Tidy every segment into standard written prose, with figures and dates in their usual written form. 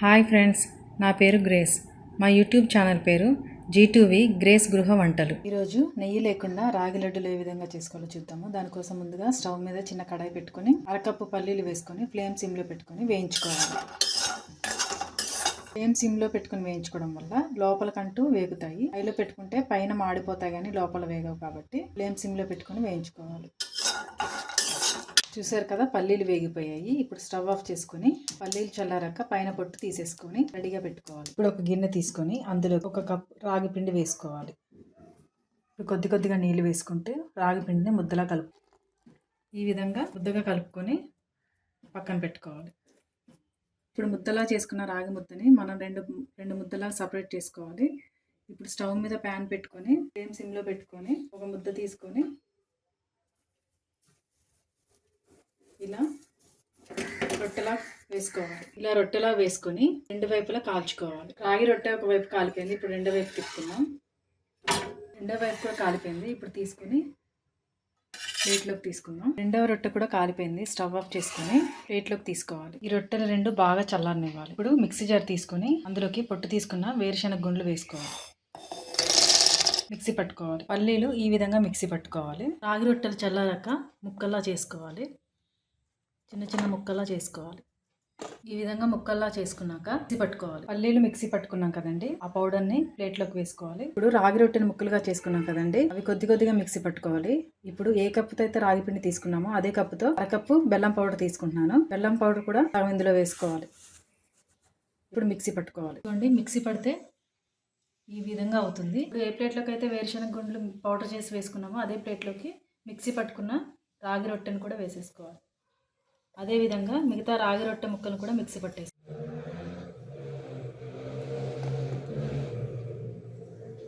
Hi friends, నా పేరు grace. మా యూట్యూబ్ ఛానల్ పేరు G2V గ్రేస్ గృహ వంటలు. ఈరోజు నెయ్యి లేకుండా రాగి లడ్డులు ఏ విధంగా చేసుకోవాలో చూద్దాము. దానికోసం ముందుగా స్టవ్ మీద చిన్న కడాయి పెట్టుకొని అరకప్పు పల్లీలు వేసుకొని ఫ్లేమ్ సిమ్లో పెట్టుకొని వేయించుకోవాలి. ఫ్లేమ్ సిమ్లో పెట్టుకొని వేయించుకోవడం వల్ల లోపలకంటూ వేగుతాయి. హైలో పెట్టుకుంటే పైన మాడిపోతాయి కానీ లోపల వేగవు, కాబట్టి ఫ్లేమ్ సిమ్లో పెట్టుకొని వేయించుకోవాలి. చూసారు కదా, పల్లీలు వేగిపోయాయి. ఇప్పుడు స్టవ్ ఆఫ్ చేసుకొని పల్లీలు చల్లారాక పైన పొట్టు తీసేసుకొని రెడీగా పెట్టుకోవాలి. ఇప్పుడు ఒక గిన్నె తీసుకొని అందులో ఒక కప్ రాగి పిండి వేసుకోవాలి. ఇప్పుడు కొద్ది కొద్దిగా నీళ్ళు వేసుకుంటూ రాగి పిండిని ముద్దలా ఈ విధంగా ముద్దగా కలుపుకొని పక్కన పెట్టుకోవాలి. ఇప్పుడు ముద్దలా చేసుకున్న రాగి ముద్దని మనం రెండు ముద్దలా సపరేట్ చేసుకోవాలి. ఇప్పుడు స్టవ్ మీద ప్యాన్ పెట్టుకొని ఫ్లేమ్ సిమ్లో పెట్టుకొని ఒక ముద్ద తీసుకొని ఇలా రొట్టెలా వేసుకోవాలి. ఇలా రొట్టెలా వేసుకొని రెండు వైపులా కాల్చుకోవాలి. రాగి రొట్టె ఒకవైపు కాలిపోయింది, ఇప్పుడు రెండో వైపు తిప్పుకుందాం. రెండో వైపు కూడా కాలిపోయింది, ఇప్పుడు తీసుకొని ప్లేట్లోకి తీసుకుందాం. రెండవ రొట్టె కూడా కాలిపోయింది, స్టవ్ ఆఫ్ చేసుకొని ప్లేట్లోకి తీసుకోవాలి. ఈ రొట్టెలు రెండు బాగా చల్లారనివ్వాలి. ఇప్పుడు మిక్సీ జార్ తీసుకొని అందులోకి పొట్టు తీసుకున్న వేరుశనగ గుండ్లు వేసుకోవాలి. మిక్సీ పట్టుకోవాలి. పల్లీలు ఈ విధంగా మిక్సీ పట్టుకోవాలి. రాగి రొట్టెలు చల్లారాక ముక్కల్లా చేసుకోవాలి. చిన్న చిన్న ముక్కల్లా చేసుకోవాలి. ఈ విధంగా ముక్కల్లా చేసుకున్నాక మిక్సీ పట్టుకోవాలి. పల్లీలు మిక్సీ పట్టుకున్నాం కదండి, ఆ పౌడర్ని ప్లేట్లోకి వేసుకోవాలి. ఇప్పుడు రాగి రొట్టెని ముక్కలుగా చేసుకున్నాం కదండి, అవి కొద్ది కొద్దిగా మిక్సీ పట్టుకోవాలి. ఇప్పుడు ఏ కప్పుతో అయితే రాగి పిండి తీసుకున్నామో అదే కప్పుతో అరకప్పు బెల్లం పౌడర్ తీసుకుంటున్నాను. బెల్లం పౌడర్ కూడా ఇందులో వేసుకోవాలి. ఇప్పుడు మిక్సీ పట్టుకోవాలి. చూడండి, మిక్సీ పడితే ఈ విధంగా అవుతుంది. ఇప్పుడు ఏ ప్లేట్లోకి అయితే వేరుశనగ గుండ్లు పౌడర్ చేసి వేసుకున్నామో అదే ప్లేట్లోకి మిక్సీ పట్టుకున్న రాగి రొట్టెను కూడా వేసేసుకోవాలి. అదేవిధంగా మిగతా రాగి రొట్టె ముక్కలు కూడా మిక్సీ పట్టేసి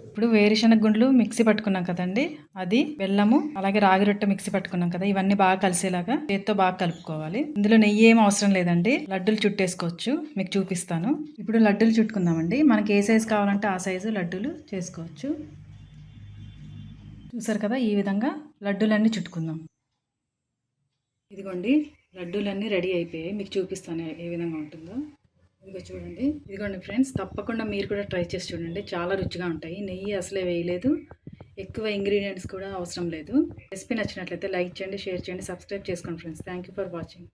ఇప్పుడు వేరుశనగ గుండ్లు మిక్సీ పట్టుకున్నాం కదండి, అది బెల్లము అలాగే రాగి రొట్టె మిక్సీ పట్టుకున్నాం కదా, ఇవన్నీ బాగా కలిసేలాగా చేత్తో బాగా కలుపుకోవాలి. ఇందులో నెయ్యి ఏం అవసరం లేదండి, లడ్డూలు చుట్టేసుకోవచ్చు. మీకు చూపిస్తాను. ఇప్పుడు లడ్డూలు చుట్టుకుందామండి. మనకి ఏ సైజు కావాలంటే ఆ సైజు లడ్డూలు చేసుకోవచ్చు. చూసారు కదా, ఈ విధంగా లడ్డూలన్నీ చుట్టుకుందాం. ఇదిగోండి, లడ్డూలన్నీ రెడీ అయిపోయాయి. మీకు చూపిస్తాను ఏ విధంగా ఉంటుందో. ఇదిగో చూడండి. ఇదిగోండి ఫ్రెండ్స్, తప్పకుండా మీరు కూడా ట్రై చేసి చూడండి. చాలా రుచిగా ఉంటాయి. నెయ్యి అసలే వేయలేదు, ఎక్కువ ఇంగ్రీడియంట్స్ కూడా అవసరం లేదు. రెసిపీ నచ్చినట్లయితే లైక్ చేయండి, షేర్ చేయండి, సబ్స్క్రైబ్ చేసుకోండి friends. Thank you for watching.